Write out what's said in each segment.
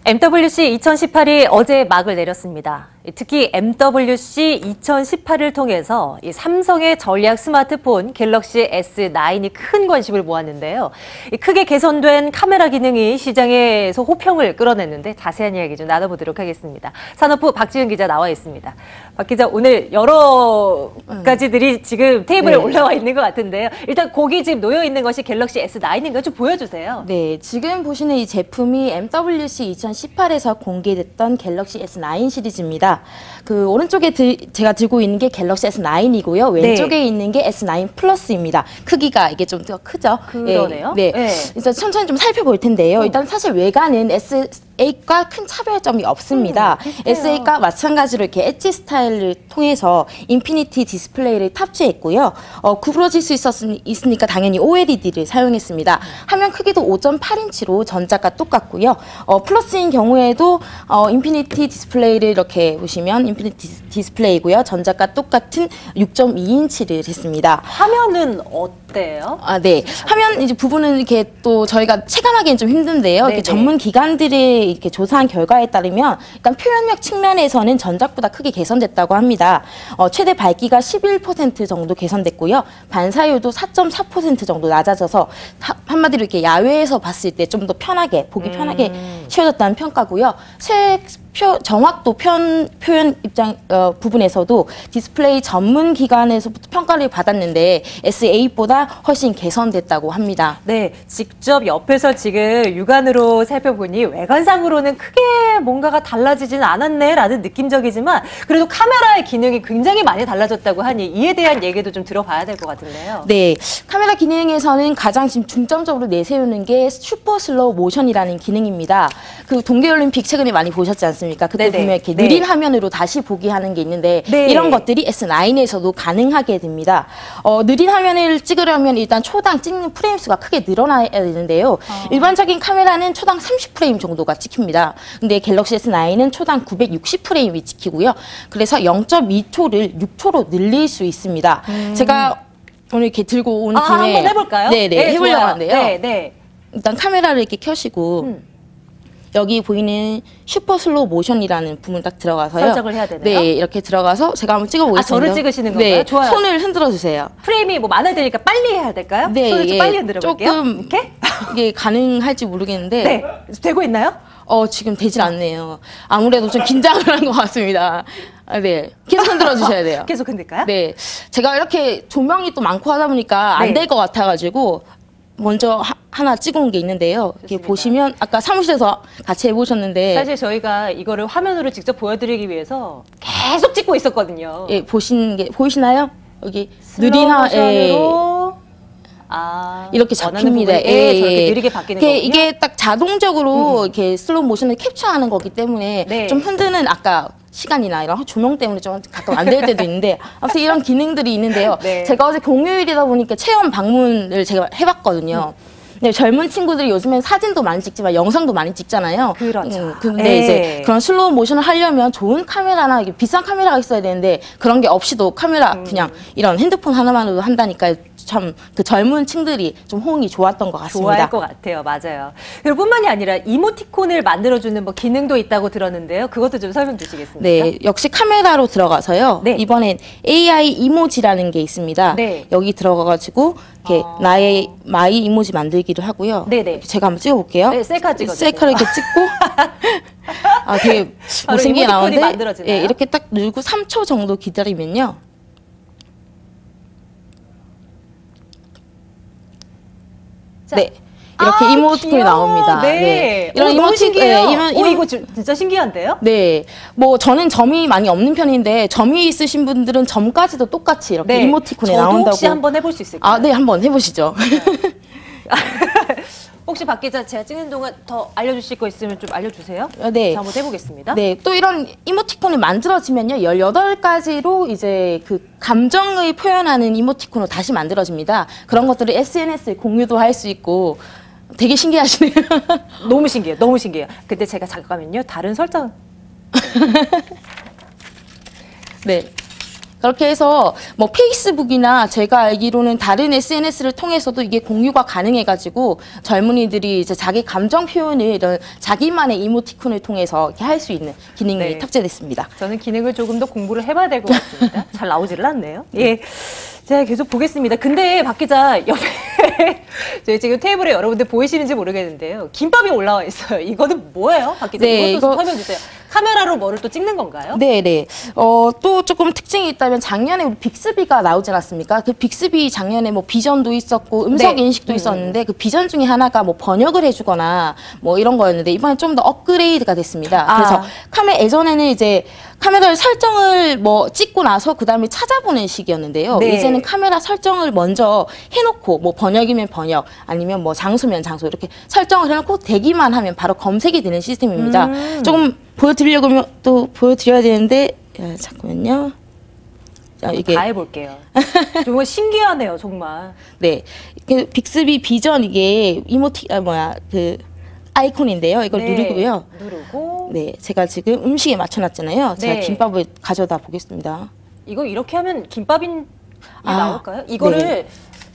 MWC 2018이 어제 막을 내렸습니다. 특히 MWC 2018을 통해서 삼성의 전략 스마트폰 갤럭시 S9이 큰 관심을 모았는데요. 크게 개선된 카메라 기능이 시장에서 호평을 끌어냈는데 자세한 이야기 좀 나눠보도록 하겠습니다. 산업부 박지은 기자 나와 있습니다. 박 기자, 오늘 여러 가지들이 지금 테이블에 올라와 있는 것 같은데요. 일단 거기 지금 놓여 있는 것이 갤럭시 S9인가 좀 보여주세요. 네, 지금 보시는 이 제품이 MWC 2018에서 공개됐던 갤럭시 S9 시리즈입니다. 그 오른쪽에 제가 들고 있는 게 갤럭시 S9이고요. 왼쪽에 있는 게 S9 플러스입니다. 크기가 이게 좀 더 크죠? 그러네요. 네. 그래서 천천히 좀 살펴볼 텐데요. 일단 사실 외관은 S8과 큰 차별점이 없습니다. S8과 마찬가지로 이렇게 엣지 스타일을 통해서 인피니티 디스플레이를 탑재했고요. 구부러질 수 있으니까 당연히 OLED를 사용했습니다. 화면 크기도 5.8인치로 전작과 똑같고요. 플러스인 경우에도 인피니티 디스플레이를 이렇게 보시면 인피니티 디스플레이고요. 전작과 똑같은 6.2인치를 했습니다. 화면은 어때요? 네. 화면 이제 부분은 이렇게 또 저희가 체감하기는 좀 힘든데요. 이렇게 전문 기관들이 이렇게 조사한 결과에 따르면 일단 표현력 측면에서는 전작보다 크게 개선됐다고 합니다. 최대 밝기가 11% 정도 개선됐고요. 반사율도 4.4% 정도 낮아져서 한마디로 이렇게 야외에서 봤을 때 좀 더 편하게 보기 편하게 쉬워졌다는 평가고요. 정확도 표현 입장 부분에서도 디스플레이 전문 기관에서부터 평가를 받았는데 S8보다 훨씬 개선됐다고 합니다. 네, 직접 옆에서 지금 육안으로 살펴보니 외관상으로는 크게 뭔가가 달라지진 않았네라는 느낌적이지만 그래도 카메라의 기능이 굉장히 많이 달라졌다고 하니 이에 대한 얘기도 좀 들어봐야 될 것 같은데요. 네, 카메라 기능에서는 가장 지금 중점적으로 내세우는 게 슈퍼 슬로우 모션이라는 기능입니다. 그 동계올림픽 최근에 많이 보셨지 않습니까? 그때 보면 이렇게 느린 화면으로 다시 보기 하는 게 있는데 이런 것들이 S9에서도 가능하게 됩니다. 느린 화면을 찍으려면 일단 초당 찍는 프레임 수가 크게 늘어나야 되는데요. 일반적인 카메라는 초당 30프레임 정도가 찍힙니다. 근데 갤럭시 S9은 초당 960프레임이 찍히고요. 그래서 0.2초를 6초로 늘릴 수 있습니다. 제가 오늘 이렇게 들고 온 김에 한번 해볼까요? 네, 해보려고 하는데요. 네. 일단 카메라를 이렇게 켜시고 여기 보이는 슈퍼 슬로우 모션이라는 부분 딱 들어가서요. 설정을 해야 되네요. 네, 이렇게 들어가서 제가 한번 찍어보겠습니다. 저를 찍으시는 건가요? 네, 좋아요. 손을 흔들어 주세요. 프레임이 뭐 많아야 되니까 빨리 해야 될까요? 네, 손을 좀 빨리 흔들어 볼게요. 조금 이렇게? 이게 가능할지 모르겠는데 네, 되고 있나요? 지금 되질 않네요. 아무래도 좀 긴장을 한 것 같습니다. 네, 계속 흔들어 주셔야 돼요. 계속 흔들까요? 네, 제가 이렇게 조명이 또 많고 하다 보니까 안 될 것 같아가지고 먼저 하나 찍어온 게 있는데요. 이렇게 보시면 아까 사무실에서 같이 해보셨는데 사실 저희가 이거를 화면으로 직접 보여드리기 위해서 계속 찍고 있었거든요. 예, 보이시나요? 여기 느린 화면으로 이렇게 잡힙니다. 저렇게 느리게 바뀌는 거군요. 이게 딱 자동적으로 이렇게 슬로우 모션을 캡처하는 거기 때문에 좀 흔드는 아까 시간이나 이런 조명 때문에 좀 가끔 안 될 때도 있는데 아무튼 이런 기능들이 있는데요. 제가 어제 공휴일이다 보니까 체험 방문을 제가 해봤거든요. 네, 젊은 친구들이 요즘엔 사진도 많이 찍지만 영상도 많이 찍잖아요. 그렇죠. 근데 이제 그런 슬로우 모션을 하려면 좋은 카메라나 비싼 카메라가 있어야 되는데 그런 게 없이도 카메라 그냥 이런 핸드폰 하나만으로도 한다니까 참 그 젊은 층들이 좀 호응이 좋았던 것 같습니다. 좋아할 것 같아요. 맞아요. 그리고 뿐만이 아니라 이모티콘을 만들어주는 뭐 기능도 있다고 들었는데요. 그것도 좀 설명 주시겠습니까? 네, 역시 카메라로 들어가서요. 이번엔 AI 이모지라는 게 있습니다. 여기 들어가가지고 이렇게 나의 마이 이모지 만들기를 하고요. 제가 한번 찍어볼게요. 네, 셀카 찍어주세요. 셀카를 이렇게 찍고 되게 못생기게 나오는데 이렇게 딱 누르고 3초 정도 기다리면요. 네, 이렇게 이모티콘이 나옵니다. 이런 이모티콘, 이거 진짜 신기한데요? 네, 뭐 저는 점이 많이 없는 편인데 점이 있으신 분들은 점까지도 똑같이 이렇게 이모티콘이 나온다고. 저도 혹시 한번 해볼 수 있을까요? 네, 한번 해보시죠. 혹시 박 기자 제가 찍는 동안 더 알려주실 거 있으면 좀 알려주세요. 네. 한번 해보겠습니다. 네, 또 이런 이모티콘이 만들어지면요. 18가지로 이제 그 감정을 표현하는 이모티콘으로 다시 만들어집니다. 그런 것들을 SNS에 공유도 할 수 있고 되게 신기하시네요. 너무 신기해요. 너무 신기해요. 근데 제가 잠깐만요. 다른 설정. 네. 그렇게 해서 뭐 페이스북이나 제가 알기로는 다른 SNS를 통해서도 이게 공유가 가능해가지고 젊은이들이 이제 자기 감정 표현을 이런 자기만의 이모티콘을 통해서 이렇게 할 수 있는 기능이 네. 탑재됐습니다. 저는 기능을 조금 더 공부를 해봐야 될 것 같습니다. 잘 나오지를 않네요. 예. 제가 계속 보겠습니다. 근데 박 기자 옆에 저희 지금 테이블에 여러분들 보이시는지 모르겠는데요. 김밥이 올라와 있어요. 이거는 뭐예요? 박 기자 네, 이것도 좀 설명 주세요. 카메라로 뭐를 또 찍는 건가요? 네네. 또 조금 특징이 있다면 작년에 우리 빅스비가 나오지 않았습니까? 그 빅스비 작년에 뭐 비전도 있었고 음성 네. 인식도 있었는데 그 비전 중에 하나가 뭐 번역을 해주거나 뭐 이런 거였는데 이번에 좀 더 업그레이드가 됐습니다. 그래서 예전에는 이제 카메라를 설정을 뭐 찍고 나서 그 다음에 찾아보는 식이었는데요. 네. 이제는 카메라 설정을 먼저 해놓고 뭐 번역이면 번역 아니면 뭐 장소면 장소 이렇게 설정을 해놓고 대기만 하면 바로 검색이 되는 시스템입니다. 조금 보여드리려고 또 보여드려야 되는데 잠깐만요. 자, 이게 다 해볼게요. 정말 신기하네요, 정말. 네, 빅스비 비전 이게 그 아이콘인데요. 이걸 네, 누르고요. 누르고. 네, 제가 지금 음식에 맞춰놨잖아요. 제가 네. 김밥을 가져다 보겠습니다. 이거 이렇게 하면 김밥이 아, 나올까요? 이거를 네.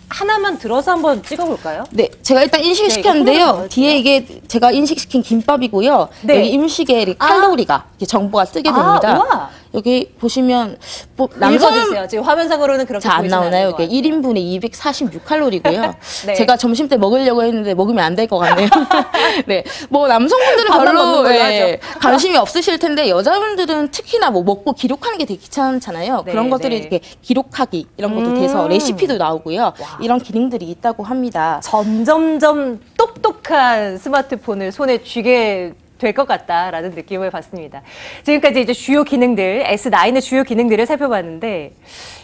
하나만 들어서 한번 찍어볼까요? 네, 제가 일단 인식을 네, 이거 화면에 시켰는데요. 넣어주세요. 뒤에 이게 제가 인식시킨 김밥이고요. 네. 여기 음식에 이렇게 아. 칼로리가 이렇게 정보가 뜨게 됩니다. 우와. 여기 보시면 뭐 읽어주세요. 지금 화면상으로는 그렇게 잘 안 보이진 나오나요? 않는 것 이게 같아요. 1인분에 246칼로리고요. 네. 제가 점심 때 먹으려고 했는데 먹으면 안 될 것 같네요. 네. 뭐 남성분들은 밥만 별로 먹는 걸로 하죠. 관심이 없으실 텐데 여자분들은 특히나 뭐 먹고 기록하는 게 되게 귀찮잖아요. 네, 그런 것들이 네. 이렇게 기록하기 이런 것도 돼서 레시피도 나오고요. 와. 이런 기능들이 있다고 합니다. 점점점 똑똑한 스마트폰을 손에 쥐게 될 것 같다라는 느낌을 받습니다. 지금까지 이제 주요 기능들, S9의 주요 기능들을 살펴봤는데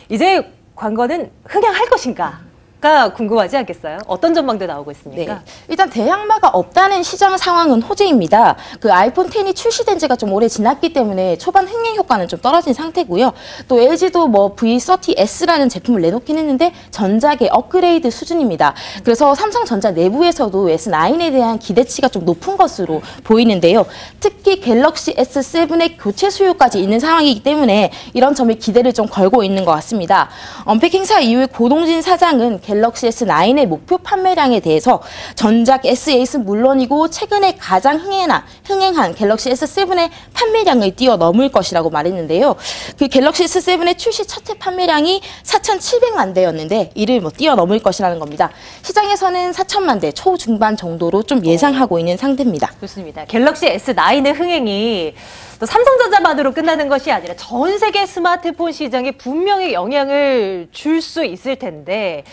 이제 관건은 흥행할 것인가가 궁금하지 않겠어요? 어떤 전망도 나오고 있습니까? 네. 일단 대항마가 없다는 시장 상황은 호재입니다. 그 아이폰 X이 출시된 지가 좀 오래 지났기 때문에 초반 흥행 효과는 좀 떨어진 상태고요. 또 LG도 뭐 V30S라는 제품을 내놓긴 했는데 전작의 업그레이드 수준입니다. 그래서 삼성전자 내부에서도 S9에 대한 기대치가 좀 높은 것으로 보이는데요. 특히 갤럭시 S7의 교체 수요까지 있는 상황이기 때문에 이런 점에 기대를 좀 걸고 있는 것 같습니다. 언팩 행사 이후에 고동진 사장은 갤럭시 S9의 목표 판매량에 대해서 전작 S8은 물론이고 최근에 가장 흥행한 갤럭시 S7의 판매량을 뛰어넘을 것이라고 말했는데요. 그 갤럭시 S7의 출시 첫해 판매량이 4,700만 대였는데 이를 뭐 뛰어넘을 것이라는 겁니다. 시장에서는 4천만 대 초중반 정도로 좀 예상하고 있는 상태입니다. 좋습니다. 갤럭시 S9의 흥행이 또 삼성전자만으로 끝나는 것이 아니라 전 세계 스마트폰 시장에 분명히 영향을 줄 수 있을 텐데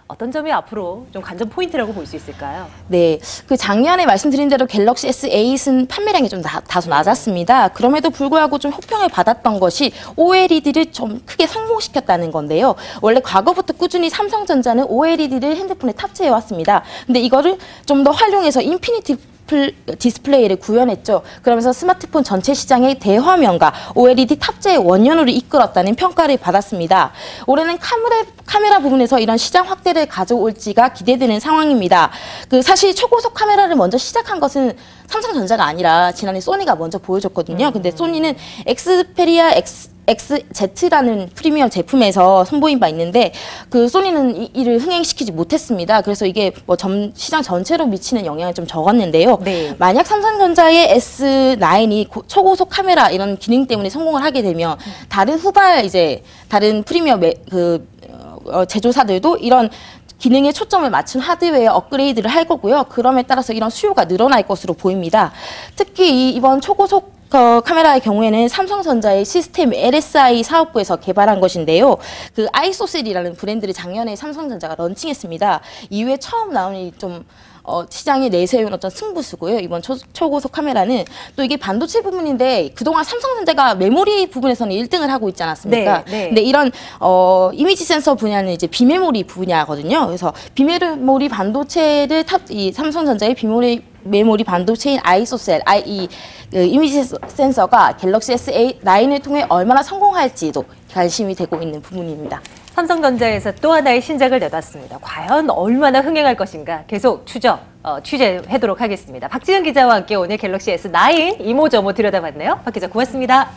어떤 점이 앞으로 좀 관전 포인트라고 볼 수 있을까요? 네, 그 작년에 말씀드린 대로 갤럭시 S8은 판매량이 좀 다소 낮았습니다. 그럼에도 불구하고 좀 호평을 받았던 것이 OLED를 좀 크게 성공시켰다는 건데요. 원래 과거부터 꾸준히 삼성전자는 OLED를 핸드폰에 탑재해 왔습니다. 근데 이거를 좀 더 활용해서 인피니티 디스플레이를 구현했죠. 그러면서 스마트폰 전체 시장의 대화면과 OLED 탑재의 원년으로 이끌었다는 평가를 받았습니다. 올해는 카메라 부분에서 이런 시장 확대를 가져올지가 기대되는 상황입니다. 그 사실 초고속 카메라를 먼저 시작한 것은 삼성전자가 아니라 지난해 소니가 먼저 보여줬거든요. 근데 소니는 엑스페리아 XZ라는 프리미엄 제품에서 선보인 바 있는데 그 소니는 이를 흥행시키지 못했습니다. 그래서 이게 뭐 시장 전체로 미치는 영향이 좀 적었는데요. 네. 만약 삼성전자의 S9이 초고속 카메라 이런 기능 때문에 성공을 하게 되면 다른 다른 프리미엄 제조사들도 이런 기능에 초점을 맞춘 하드웨어 업그레이드를 할 거고요. 그럼에 따라서 이런 수요가 늘어날 것으로 보입니다. 특히 이번 초고속 카메라의 경우에는 삼성전자의 시스템 LSI 사업부에서 개발한 것인데요. 그 아이소셀이라는 브랜드를 작년에 삼성전자가 런칭했습니다. 이후에 처음 나온 시장에 내세운 어떤 승부수고요. 이번 초고속 카메라는 또 이게 반도체 부분인데 그동안 삼성전자가 메모리 부분에서는 1등을 하고 있지 않았습니까? 네, 네. 근데 이런 이미지 센서 분야는 이제 비메모리 분야거든요. 그래서 비메모리 반도체를 이 삼성전자의 메모리 반도체인 아이소셀, 이미지 센서가 갤럭시 S9을 통해 얼마나 성공할지도 관심이 되고 있는 부분입니다. 삼성전자에서 또 하나의 신작을 내놨습니다. 과연 얼마나 흥행할 것인가 계속 취재하도록 하겠습니다. 박지은 기자와 함께 오늘 갤럭시 S9 이모저모 들여다봤네요. 박 기자 고맙습니다.